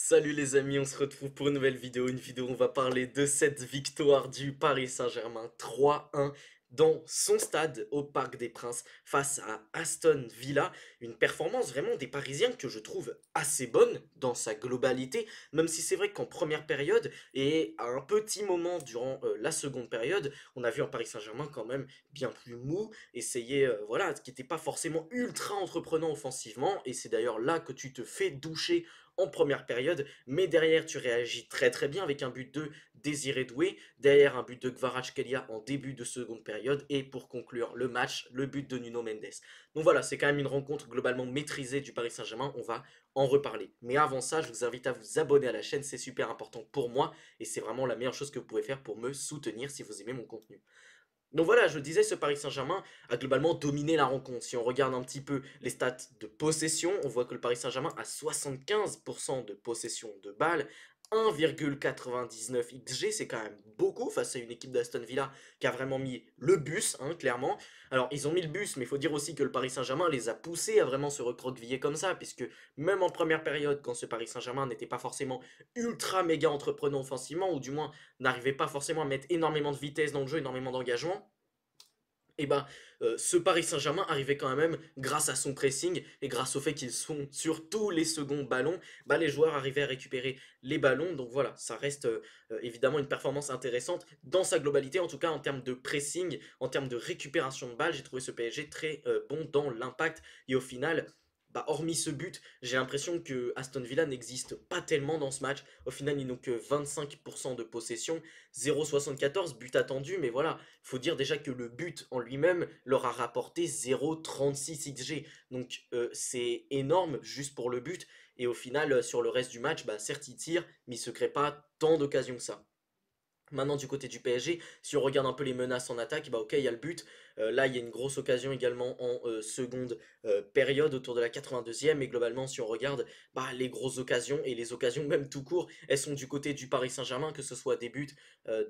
Salut les amis, on se retrouve pour une nouvelle vidéo. Une vidéo où on va parler de cette victoire du Paris Saint-Germain 3-1 dans son stade au Parc des Princes face à Aston Villa. Une performance vraiment des Parisiens que je trouve assez bonne dans sa globalité, même si c'est vrai qu'en première période et à un petit moment durant la seconde période, on a vu un Paris Saint-Germain quand même bien plus mou, essayer, voilà, qui n'était pas forcément ultra entreprenant offensivement, et c'est d'ailleurs là que tu te fais doucher en première période, mais derrière tu réagis très très bien avec un but de Désiré Doué, derrière un but de Kvaratskhelia en début de seconde période, et pour conclure le match, le but de Nuno Mendes. Donc voilà, c'est quand même une rencontre globalement maîtrisée du Paris Saint-Germain, on va en reparler. Mais avant ça, je vous invite à vous abonner à la chaîne, c'est super important pour moi, et c'est vraiment la meilleure chose que vous pouvez faire pour me soutenir si vous aimez mon contenu. Donc voilà, je disais, ce Paris Saint-Germain a globalement dominé la rencontre. Si on regarde un petit peu les stats de possession, on voit que le Paris Saint-Germain a 75% de possession de balles, 1,99 XG, c'est quand même beaucoup face à une équipe d'Aston Villa qui a vraiment mis le bus, hein, clairement. Alors, ils ont mis le bus, mais il faut dire aussi que le Paris Saint-Germain les a poussés à vraiment se recroqueviller comme ça, puisque même en première période, quand ce Paris Saint-Germain n'était pas forcément ultra méga entreprenant offensivement, ou du moins n'arrivait pas forcément à mettre énormément de vitesse dans le jeu, énormément d'engagement, et ben ce Paris Saint-Germain arrivait quand même grâce à son pressing et grâce au fait qu'ils sont sur tous les seconds ballons, bah, les joueurs arrivaient à récupérer les ballons. Donc voilà, ça reste évidemment une performance intéressante dans sa globalité, en tout cas en termes de pressing, en termes de récupération de balles. J'ai trouvé ce PSG très bon dans l'impact, et au final, bah, hormis ce but, j'ai l'impression que Aston Villa n'existe pas tellement dans ce match. Au final, ils n'ont que 25% de possession, 0,74 but attendu, mais voilà, il faut dire déjà que le but en lui-même leur a rapporté 0,36 XG. Donc c'est énorme juste pour le but. Et au final, sur le reste du match, bah, certes ils tirent, mais il ne se crée pas tant d'occasions que ça. Maintenant, du côté du PSG, si on regarde un peu les menaces en attaque, bah ok, il y a le but. Là, il y a une grosse occasion également en seconde période autour de la 82e. Et globalement, si on regarde, bah, les grosses occasions et les occasions même tout court, elles sont du côté du Paris Saint-Germain, que ce soit des buts,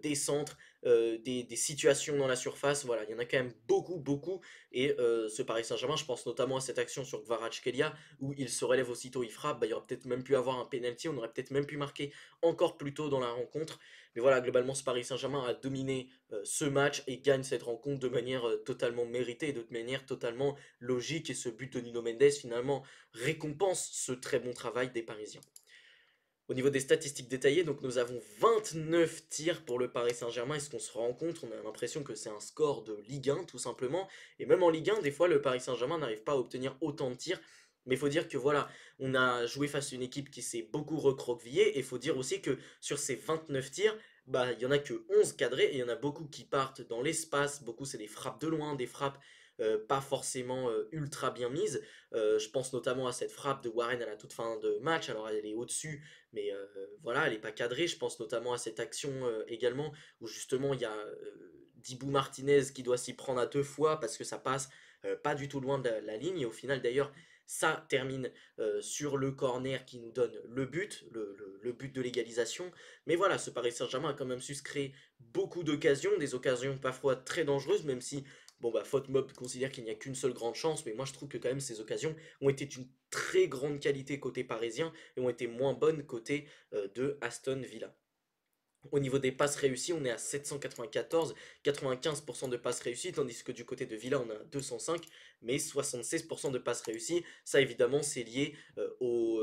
des centres, des situations dans la surface. Voilà, il y en a quand même beaucoup, beaucoup. Et ce Paris Saint-Germain, je pense notamment à cette action sur Kvaratskhelia, où il se relève aussitôt, il frappe. Bah, il y aurait peut-être même pu avoir un penalty, on aurait peut-être même pu marquer encore plus tôt dans la rencontre. Mais voilà, globalement, ce Paris Saint-Germain a dominé ce match et gagne cette rencontre de manière totalement méritée et de manière totalement logique. Et ce but de Nuno Mendes, finalement, récompense ce très bon travail des Parisiens. Au niveau des statistiques détaillées, donc nous avons 29 tirs pour le Paris Saint-Germain. Et ce qu'on se rend compte, on a l'impression que c'est un score de Ligue 1, tout simplement. Et même en Ligue 1, des fois, le Paris Saint-Germain n'arrive pas à obtenir autant de tirs. Mais il faut dire que voilà, on a joué face à une équipe qui s'est beaucoup recroquevillée. Et il faut dire aussi que sur ces 29 tirs, bah, il y en a que 11 cadrés et il y en a beaucoup qui partent dans l'espace. Beaucoup, c'est des frappes de loin, des frappes pas forcément ultra bien mises. Je pense notamment à cette frappe de Warren à la toute fin de match. Alors, elle est au-dessus, mais voilà, elle n'est pas cadrée. Je pense notamment à cette action également où justement il y a Dibou Martinez qui doit s'y prendre à deux fois parce que ça passe pas du tout loin de la ligne. Et au final, d'ailleurs, ça termine sur le corner qui nous donne le but, le but de l'égalisation. Mais voilà, ce Paris Saint-Germain a quand même su se créer beaucoup d'occasions, des occasions parfois très dangereuses, même si, bon bah, FotMob considère qu'il n'y a qu'une seule grande chance, mais moi je trouve que quand même ces occasions ont été d'une très grande qualité côté parisien et ont été moins bonnes côté de Aston Villa. Au niveau des passes réussies, on est à 794, 95% de passes réussies, tandis que du côté de Villa, on a 205, mais 76% de passes réussies. Ça, évidemment, c'est lié au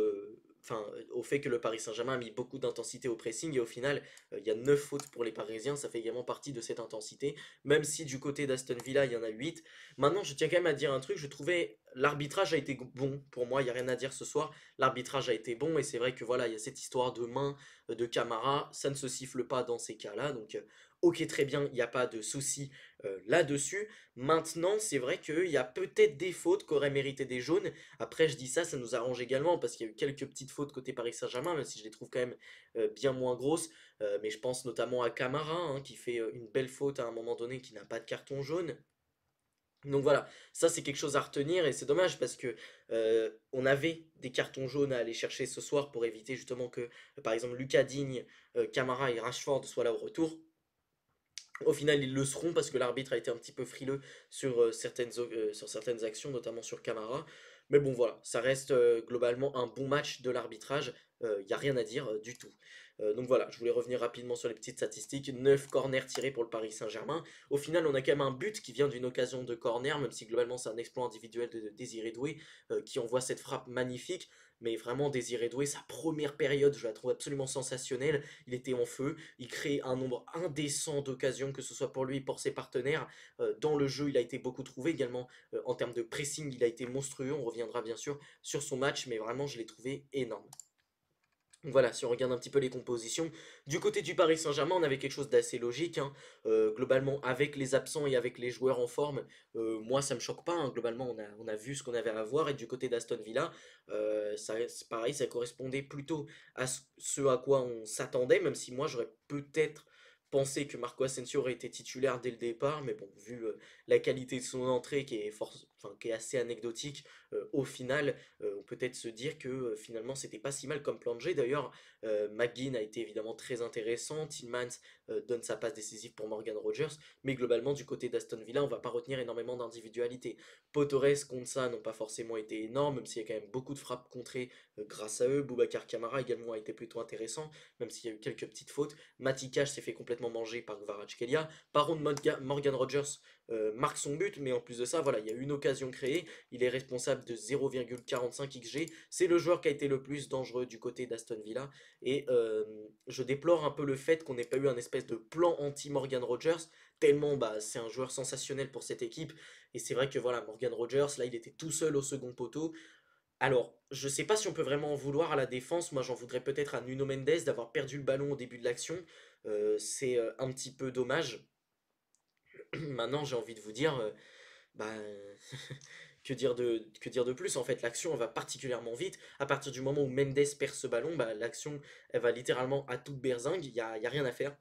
fait que le Paris Saint-Germain a mis beaucoup d'intensité au pressing, et au final, il y a 9 fautes pour les Parisiens, ça fait également partie de cette intensité, même si du côté d'Aston Villa, il y en a 8. Maintenant, je tiens quand même à dire un truc, je trouvais l'arbitrage a été bon pour moi, il n'y a rien à dire ce soir, l'arbitrage a été bon, et c'est vrai que voilà, il y a cette histoire de main de Camara, ça ne se siffle pas dans ces cas-là, donc ok, très bien, il n'y a pas de souci là-dessus. Maintenant, c'est vrai qu'il y a peut-être des fautes qui auraient mérité des jaunes. Après, je dis ça, ça nous arrange également parce qu'il y a eu quelques petites fautes côté Paris Saint-Germain, même si je les trouve quand même bien moins grosses. Mais je pense notamment à Camara, hein, qui fait une belle faute à un moment donné, qui n'a pas de carton jaune. Donc voilà, ça c'est quelque chose à retenir, et c'est dommage parce que on avait des cartons jaunes à aller chercher ce soir pour éviter justement que par exemple Lucas Digne, Camara et Rashford soient là au retour. Au final, ils le seront parce que l'arbitre a été un petit peu frileux sur certaines actions, notamment sur Camara. Mais bon, voilà, ça reste globalement un bon match de l'arbitrage. Il n'y a rien à dire du tout. Donc voilà, je voulais revenir rapidement sur les petites statistiques. 9 corners tirés pour le Paris Saint-Germain. Au final, on a quand même un but qui vient d'une occasion de corner, même si globalement c'est un exploit individuel de Désiré Doué qui envoie cette frappe magnifique. Mais vraiment, Désiré Doué, sa première période, je la trouve absolument sensationnelle. Il était en feu, il crée un nombre indécent d'occasions, que ce soit pour lui et pour ses partenaires. Dans le jeu, il a été beaucoup trouvé également. En termes de pressing, il a été monstrueux. On reviendra bien sûr sur son match, mais vraiment, je l'ai trouvé énorme. Donc voilà, si on regarde un petit peu les compositions, du côté du Paris Saint-Germain, on avait quelque chose d'assez logique, hein. Globalement, avec les absents et avec les joueurs en forme, moi ça me choque pas, hein. Globalement, on a vu ce qu'on avait à voir, et du côté d'Aston Villa, c'est pareil, ça correspondait plutôt à ce à quoi on s'attendait, même si moi j'aurais peut-être pensé que Marco Asensio aurait été titulaire dès le départ, mais bon, vu la qualité de son entrée qui est assez anecdotique, au final, on peut peut-être se dire que finalement c'était pas si mal comme plan de jeu. D'ailleurs, McGinn a été évidemment très intéressant, Tillmans donne sa passe décisive pour Morgan Rogers, mais globalement du côté d'Aston Villa, on va pas retenir énormément d'individualité. Pau Torres, Konsa n'ont pas forcément été énormes, même s'il y a quand même beaucoup de frappes contrées grâce à eux. Boubacar Kamara également a été plutôt intéressant, même s'il y a eu quelques petites fautes. Mati Cash s'est fait complètement manger par Kvaratskhelia. Par contre, Morgan Rogers marque son but, mais en plus de ça, voilà, il y a une occasion créée. Il est responsable de 0,45 XG. C'est le joueur qui a été le plus dangereux du côté d'Aston Villa. Et je déplore un peu le fait qu'on n'ait pas eu un espèce de plan anti-Morgan Rogers, tellement bah, c'est un joueur sensationnel pour cette équipe. Et c'est vrai que voilà, Morgan Rogers, là, il était tout seul au second poteau. Alors, je sais pas si on peut vraiment en vouloir à la défense. Moi, j'en voudrais peut-être à Nuno Mendes d'avoir perdu le ballon au début de l'action. C'est un petit peu dommage. Maintenant, j'ai envie de vous dire, bah, que dire de plus en fait, l'action elle va particulièrement vite. À partir du moment où Mendes perd ce ballon, bah, l'action elle va littéralement à toute berzingue, y a rien à faire.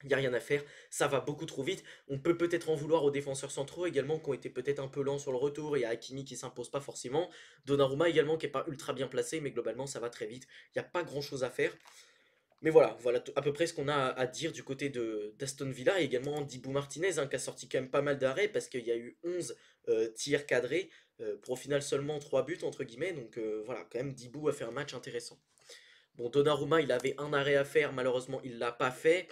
Il n'y a rien à faire, ça va beaucoup trop vite. On peut peut-être en vouloir aux défenseurs centraux également qui ont été peut-être un peu lents sur le retour. Il y a Hakimi qui s'impose pas forcément. Donnarumma également qui est pas ultra bien placé, mais globalement ça va très vite. Il n'y a pas grand-chose à faire. Mais voilà, voilà à peu près ce qu'on a à dire du côté de d'Aston Villa et également Dibou Martinez hein, qui a sorti quand même pas mal d'arrêts parce qu'il y a eu 11 tirs cadrés pour au final seulement 3 buts entre guillemets. Donc voilà, quand même Dibou a fait un match intéressant. Bon, Donnarumma il avait un arrêt à faire, malheureusement il l'a pas fait.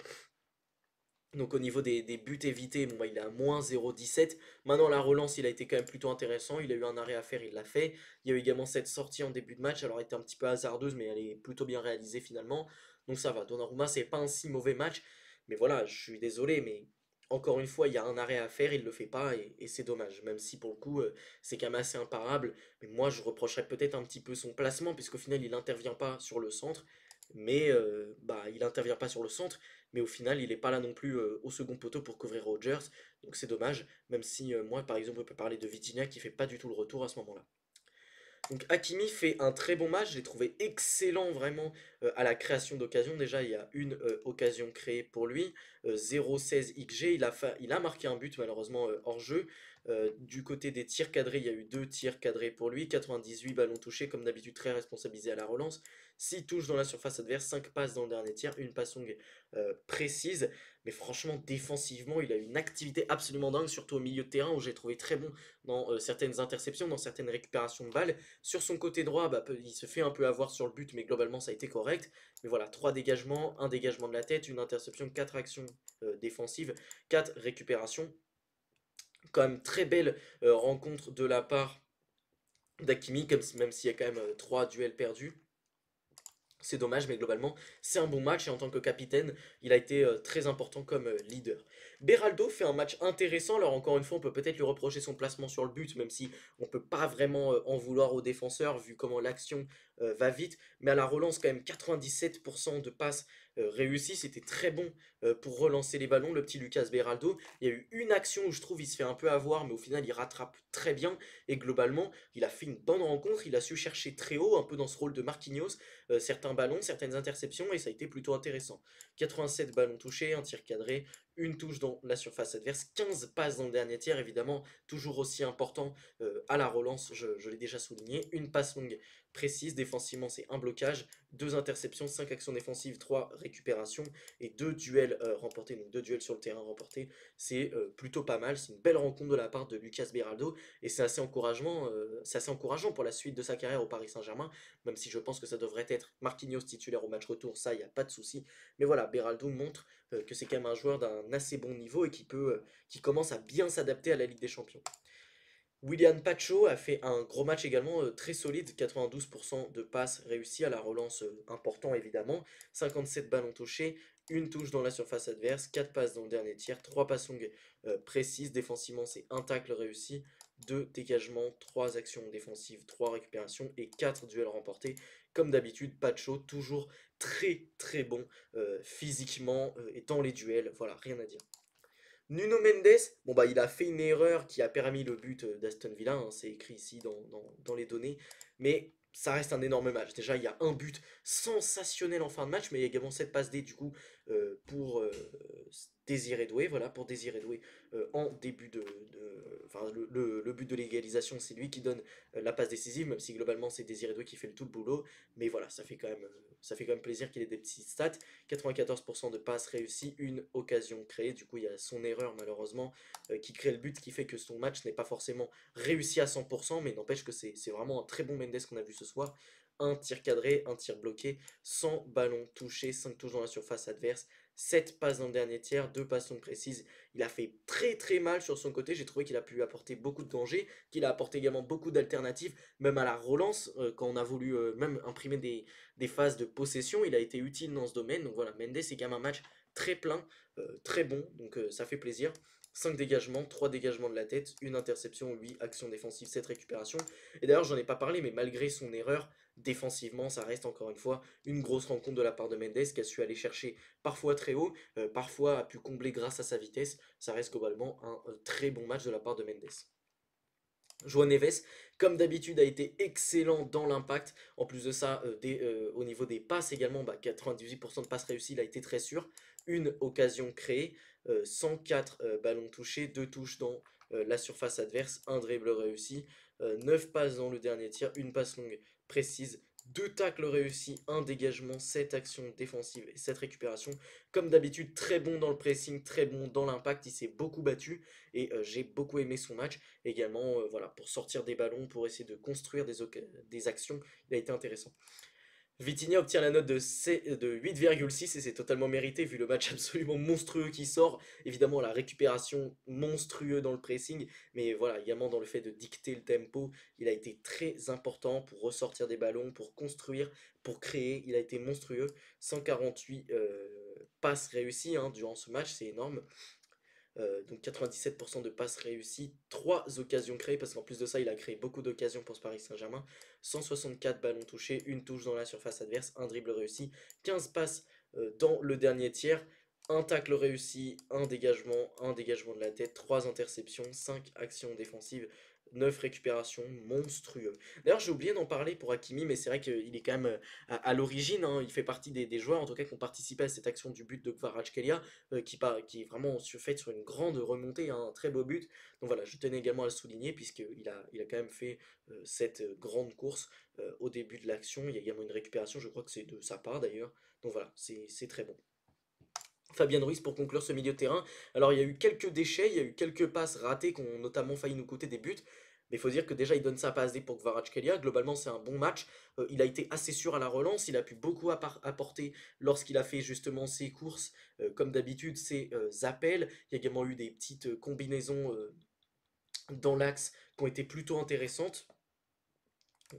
Donc au niveau des buts évités, bon, bah, il est à moins 0,17. Maintenant la relance, il a été quand même plutôt intéressant. Il a eu un arrêt à faire, il l'a fait. Il y a eu également cette sortie en début de match. Alors elle était un petit peu hasardeuse, mais elle est plutôt bien réalisée finalement. Donc ça va. Donnarumma, c'est pas un si mauvais match. Mais voilà, je suis désolé, mais encore une fois, il y a un arrêt à faire, il le fait pas et c'est dommage. Même si pour le coup, c'est quand même assez imparable. Mais moi, je reprocherais peut-être un petit peu son placement, puisqu'au final, il n'intervient pas sur le centre. Mais bah, il intervient pas sur le centre mais au final, il n'est pas là non plus au second poteau pour couvrir Rogers, donc c'est dommage, même si moi, par exemple, on peut parler de Vitinha qui fait pas du tout le retour à ce moment-là. Donc Hakimi fait un très bon match, j'ai trouvé excellent vraiment à la création d'occasion. Déjà, il y a une occasion créée pour lui, 0,16 XG, il a marqué un but malheureusement hors jeu. Du côté des tirs cadrés, il y a eu 2 tirs cadrés pour lui, 98 ballons touchés, comme d'habitude très responsabilisé à la relance, 6 touches dans la surface adverse, 5 passes dans le dernier tir, une passe longue précise. Mais franchement, défensivement, il a une activité absolument dingue, surtout au milieu de terrain où j'ai trouvé très bon dans certaines interceptions, dans certaines récupérations de balles. Sur son côté droit, bah, il se fait un peu avoir sur le but, mais globalement ça a été correct. Mais voilà, 3 dégagements, un dégagement de la tête, une interception, 4 actions défensives, 4 récupérations. Quand même très belle rencontre de la part d'Akimi, même s'il y a quand même 3 duels perdus. C'est dommage, mais globalement, c'est un bon match et en tant que capitaine, il a été très important comme leader. Beraldo fait un match intéressant. Alors, encore une fois, on peut peut-être lui reprocher son placement sur le but, même si on peut pas vraiment en vouloir aux défenseurs, vu comment l'action va vite. Mais à la relance, quand même, 97% de passes réussies. C'était très bon pour relancer les ballons, le petit Lucas Beraldo. Il y a eu une action où je trouve il se fait un peu avoir, mais au final, il rattrape très bien. Et globalement, il a fait une bonne rencontre. Il a su chercher très haut, un peu dans ce rôle de Marquinhos certains ballons, certaines interceptions, et ça a été plutôt intéressant. 87 ballons touchés, un tir cadré, une touche dans la surface adverse, 15 passes dans le dernier tiers, évidemment, toujours aussi important à la relance, je l'ai déjà souligné, une passe longue précise, défensivement c'est un blocage, 2 interceptions, 5 actions défensives, 3 récupérations et 2 duels remportés, donc 2 duels sur le terrain remportés, c'est plutôt pas mal, c'est une belle rencontre de la part de Lucas Beraldo et c'est assez encourageant pour la suite de sa carrière au Paris Saint-Germain, même si je pense que ça devrait être Marquinhos titulaire au match retour, ça il n'y a pas de souci, mais voilà, Beraldo montre que c'est quand même un joueur d'un assez bon niveau et qui commence à bien s'adapter à la Ligue des Champions. William Pacho a fait un gros match également très solide, 92% de passes réussies à la relance important évidemment, 57 ballons touchés, une touche dans la surface adverse, 4 passes dans le dernier tiers, 3 passes longues précises, défensivement c'est un tacle réussi, 2 dégagements, 3 actions défensives, 3 récupérations et 4 duels remportés. Comme d'habitude, Pacho toujours très très bon physiquement et dans les duels, voilà, rien à dire. Nuno Mendes, bon bah il a fait une erreur qui a permis le but d'Aston Villa, hein, c'est écrit ici dans les données, mais ça reste un énorme match. Déjà il y a un but sensationnel en fin de match, mais il y a également cette passe D du coup pour Désiré Doué, voilà, pour Désiré Doué en début enfin le but de l'égalisation, c'est lui qui donne la passe décisive, même si globalement c'est Désiré Doué qui fait tout le boulot, mais voilà, ça fait quand même plaisir qu'il ait des petits stats. 94% de passes réussies, une occasion créée. Du coup, il y a son erreur malheureusement qui crée le but, qui fait que son match n'est pas forcément réussi à 100%, mais n'empêche que c'est vraiment un très bon Mendes qu'on a vu ce soir. Un tir cadré, un tir bloqué, 100 ballons touchés, 5 touches dans la surface adverse, 7 passes dans le dernier tiers, 2 passes non précises. Il a fait très très mal sur son côté, j'ai trouvé qu'il a pu apporter beaucoup de danger, qu'il a apporté également beaucoup d'alternatives, même à la relance, quand on a voulu même imprimer des phases de possession, il a été utile dans ce domaine. Donc voilà, Mendes c'est quand même un match très plein, très bon, donc ça fait plaisir. 5 dégagements, 3 dégagements de la tête, une interception, 8 actions défensives, 7 récupérations. Et d'ailleurs, j'en ai pas parlé, mais malgré son erreur, défensivement, ça reste encore une fois une grosse rencontre de la part de Mendes qui a su aller chercher parfois très haut, parfois a pu combler grâce à sa vitesse. Ça reste globalement un très bon match de la part de Mendes. João Neves, comme d'habitude, a été excellent dans l'impact. En plus de ça, au niveau des passes également, 98% de passes réussies, il a été très sûr. Une occasion créée, 104 ballons touchés, 2 touches dans la surface adverse, un dribble réussi, 9 passes dans le dernier tir, une passe longue précise, 2 tacles réussis, un dégagement, 7 actions défensives et 7 récupérations. Comme d'habitude, très bon dans le pressing, très bon dans l'impact, il s'est beaucoup battu et j'ai beaucoup aimé son match. Également, voilà, pour sortir des ballons, pour essayer de construire des actions, il a été intéressant. Vitinha obtient la note de 8,6 et c'est totalement mérité vu le match absolument monstrueux qui sort. Évidemment, la récupération monstrueux dans le pressing, mais voilà, également dans le fait de dicter le tempo, il a été très important pour ressortir des ballons, pour construire, pour créer. Il a été monstrueux. 148 passes réussies hein, durant ce match, c'est énorme. Donc 97% de passes réussies, 3 occasions créées, parce qu'en plus de ça, il a créé beaucoup d'occasions pour ce Paris Saint-Germain. 164 ballons touchés, une touche dans la surface adverse, un dribble réussi, 15 passes dans le dernier tiers, un tacle réussi, un dégagement de la tête, 3 interceptions, 5 actions défensives, 9 récupérations, monstrueux. D'ailleurs, j'ai oublié d'en parler pour Hakimi, mais c'est vrai qu'il est quand même à l'origine, hein, il fait partie des joueurs en tout cas qui ont participé à cette action du but de Kvaratskhelia qui est vraiment fait sur une grande remontée, hein, un très beau but. Donc voilà, je tenais également à le souligner puisqu'il a quand même fait cette grande course au début de l'action. Il y a également une récupération, je crois que c'est de sa part d'ailleurs. Donc voilà, c'est très bon. Fabien Ruiz pour conclure ce milieu de terrain. Alors il y a eu quelques déchets, il y a eu quelques passes ratées qui ont notamment failli nous coûter des buts. Mais il faut dire que déjà il donne sa passe D pour Kvaratskhelia. Globalement c'est un bon match. Il a été assez sûr à la relance. Il a pu beaucoup apporter lorsqu'il a fait justement ses courses. Comme d'habitude ses appels. Il y a également eu des petites combinaisons dans l'axe qui ont été plutôt intéressantes.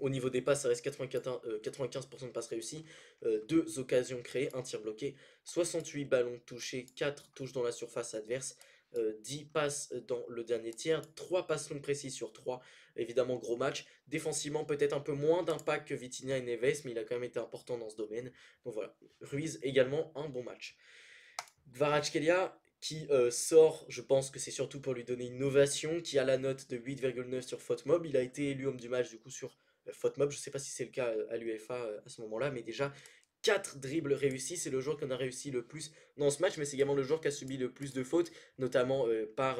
Au niveau des passes, ça reste 95% de passes réussies, 2 occasions créées, un tir bloqué, 68 ballons touchés, 4 touches dans la surface adverse, 10 passes dans le dernier tiers, 3 passes longues précises sur 3. Évidemment, gros match. Défensivement, peut-être un peu moins d'impact que Vitinha et Neves, mais il a quand même été important dans ce domaine. Donc voilà, Ruiz également un bon match. Kvaratskhelia qui sort, je pense que c'est surtout pour lui donner une ovation, qui a la note de 8,9 sur FotMob. Il a été élu homme du match du coup sur FotMob. Je ne sais pas si c'est le cas à l'UEFA à ce moment-là, mais déjà 4 dribbles réussis, c'est le joueur qui en a réussi le plus dans ce match, mais c'est également le joueur qui a subi le plus de fautes, notamment par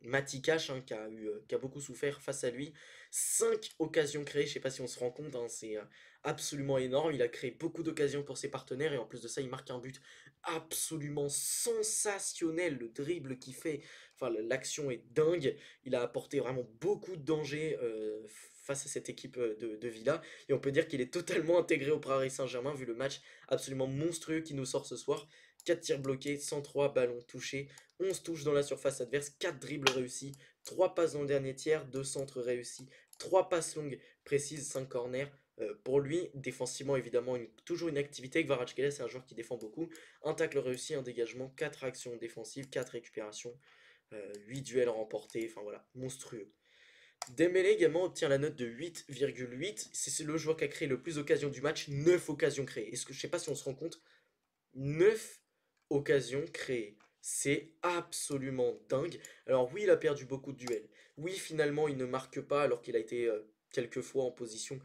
Mati Cash, hein, qui a beaucoup souffert face à lui. 5 occasions créées, je sais pas si on se rend compte, hein, c'est absolument énorme. Il a créé beaucoup d'occasions pour ses partenaires, et en plus de ça, il marque un but absolument sensationnel. Le dribble qu'il fait, enfin l'action est dingue. Il a apporté vraiment beaucoup de danger face à cette équipe de Villa. Et on peut dire qu'il est totalement intégré au Paris Saint-Germain vu le match absolument monstrueux qui nous sort ce soir. 4 tirs bloqués, 103 ballons touchés, 11 touches dans la surface adverse, 4 dribbles réussis, 3 passes dans le dernier tiers, 2 centres réussis, 3 passes longues précises, 5 corners. Pour lui, défensivement évidemment, toujours une activité. Kvaratskhelia, c'est un joueur qui défend beaucoup. Un tacle réussi, un dégagement, 4 actions défensives, 4 récupérations, 8 duels remportés, enfin voilà, monstrueux. Dembélé également obtient la note de 8,8. C'est le joueur qui a créé le plus d'occasions du match, 9 occasions créées. Est-ce que je sais pas si on se rend compte, 9 occasions créées. C'est absolument dingue. Alors oui, il a perdu beaucoup de duels. Oui, finalement, il ne marque pas alors qu'il a été quelques fois en position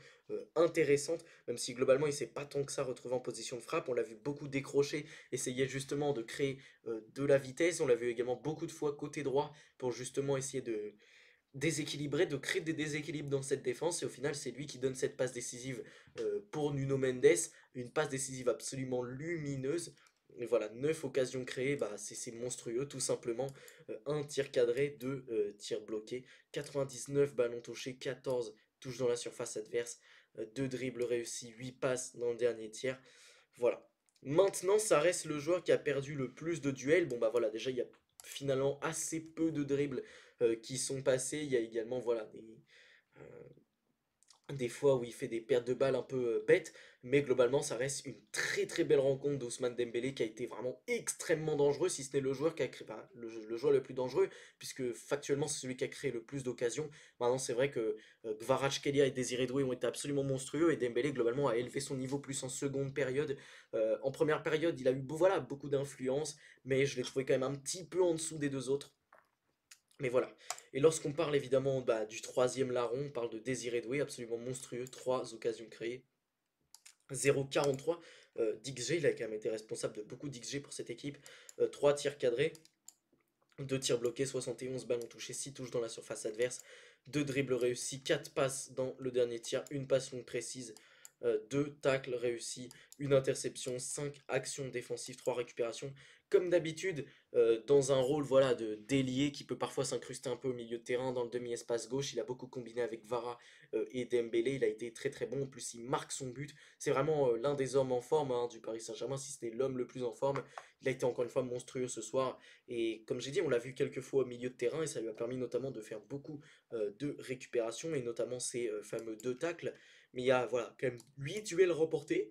intéressante, même si globalement il s'est pas tant que ça retrouvé en position de frappe. On l'a vu beaucoup décrocher, essayer justement de créer de la vitesse. On l'a vu également beaucoup de fois côté droit pour justement essayer de déséquilibré, de créer des déséquilibres dans cette défense, et au final c'est lui qui donne cette passe décisive pour Nuno Mendes, une passe décisive absolument lumineuse. Et voilà, 9 occasions créées, bah, c'est monstrueux tout simplement. Un tir cadré, 2 tirs bloqués, 99 ballons touchés, 14 touches dans la surface adverse, 2 dribbles réussis, 8 passes dans le dernier tiers. Voilà. Maintenant, ça reste le joueur qui a perdu le plus de duels. Bon bah voilà, déjà il y a finalement assez peu de dribbles qui sont passés. Il y a également voilà des fois où il fait des pertes de balles un peu bêtes, mais globalement ça reste une très très belle rencontre d'Ousmane Dembélé qui a été vraiment extrêmement dangereux, si ce n'est le joueur qui a créé, enfin, le joueur le plus dangereux, puisque factuellement c'est celui qui a créé le plus d'occasions. Maintenant c'est vrai que Kvaratskhelia et Désiré Doué ont été absolument monstrueux, et Dembélé globalement a élevé son niveau plus en seconde période. En première période il a eu voilà, beaucoup d'influence, mais je l'ai trouvé quand même un petit peu en dessous des deux autres. Mais voilà. Et lorsqu'on parle évidemment bah, du troisième larron, on parle de Désiré Doué, absolument monstrueux, 3 occasions créées, 0,43. d'XG, il a quand même été responsable de beaucoup d'XG pour cette équipe. 3 tirs cadrés, 2 tirs bloqués, 71 ballons touchés, 6 touches dans la surface adverse, 2 dribbles réussis, 4 passes dans le dernier tir, une passe longue précise, 2 tacles réussis, une interception, 5 actions défensives, 3 récupérations. Comme d'habitude, dans un rôle voilà, de d'ailier qui peut parfois s'incruster un peu au milieu de terrain, dans le demi-espace gauche, il a beaucoup combiné avec Vara et Dembélé, il a été très très bon, en plus il marque son but. C'est vraiment l'un des hommes en forme hein, du Paris Saint-Germain, si c'était l'homme le plus en forme. Il a été encore une fois monstrueux ce soir, et comme j'ai dit, on l'a vu quelques fois au milieu de terrain, et ça lui a permis notamment de faire beaucoup de récupérations, et notamment ces fameux 2 tacles. Mais il y a voilà, quand même 8 duels remportés.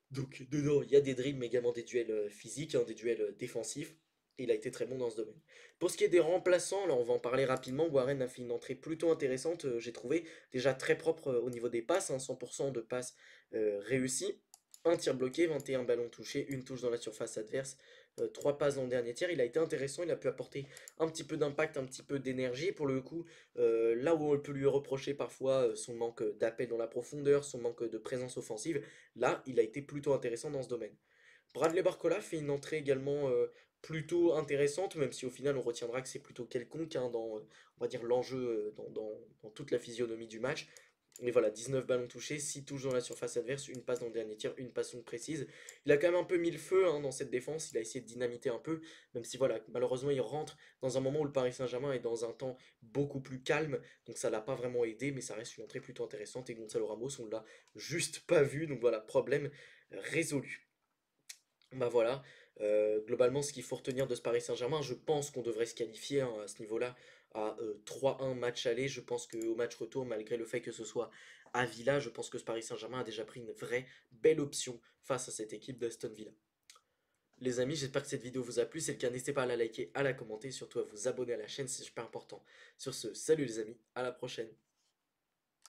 Donc dedans, il y a des dribbles, mais également des duels physiques, hein, des duels défensifs. Et il a été très bon dans ce domaine. Pour ce qui est des remplaçants, là on va en parler rapidement. Warren a fait une entrée plutôt intéressante, j'ai trouvé. Déjà très propre au niveau des passes, hein, 100% de passes réussies. Un tir bloqué, 21 ballons touchés, une touche dans la surface adverse, 3 passes dans le dernier tiers. Il a été intéressant, il a pu apporter un petit peu d'impact, un petit peu d'énergie. Pour le coup, là où on peut lui reprocher parfois son manque d'appel dans la profondeur, son manque de présence offensive, là il a été plutôt intéressant dans ce domaine. Bradley Barcola fait une entrée également plutôt intéressante, même si au final on retiendra que c'est plutôt quelconque hein, dans, on va dire, l'enjeu, dans toute la physionomie du match. Mais voilà, 19 ballons touchés, 6 touches dans la surface adverse, une passe dans le dernier tir, une passe longue précise. Il a quand même un peu mis le feu hein, dans cette défense, il a essayé de dynamiter un peu, même si voilà, malheureusement il rentre dans un moment où le Paris Saint-Germain est dans un temps beaucoup plus calme, donc ça l'a pas vraiment aidé, mais ça reste une entrée plutôt intéressante, et Gonzalo Ramos, on l'a juste pas vu, donc voilà, problème résolu. Bah voilà, globalement ce qu'il faut retenir de ce Paris Saint-Germain, je pense qu'on devrait se qualifier hein, à ce niveau-là à 3-1 match aller. Je pense qu'au match retour, malgré le fait que ce soit à Villa, je pense que ce Paris Saint-Germain a déjà pris une vraie belle option face à cette équipe d'Aston Villa. Les amis, j'espère que cette vidéo vous a plu. Si c'est le cas, n'hésitez pas à la liker, à la commenter, surtout à vous abonner à la chaîne, c'est super important. Sur ce, salut les amis, à la prochaine.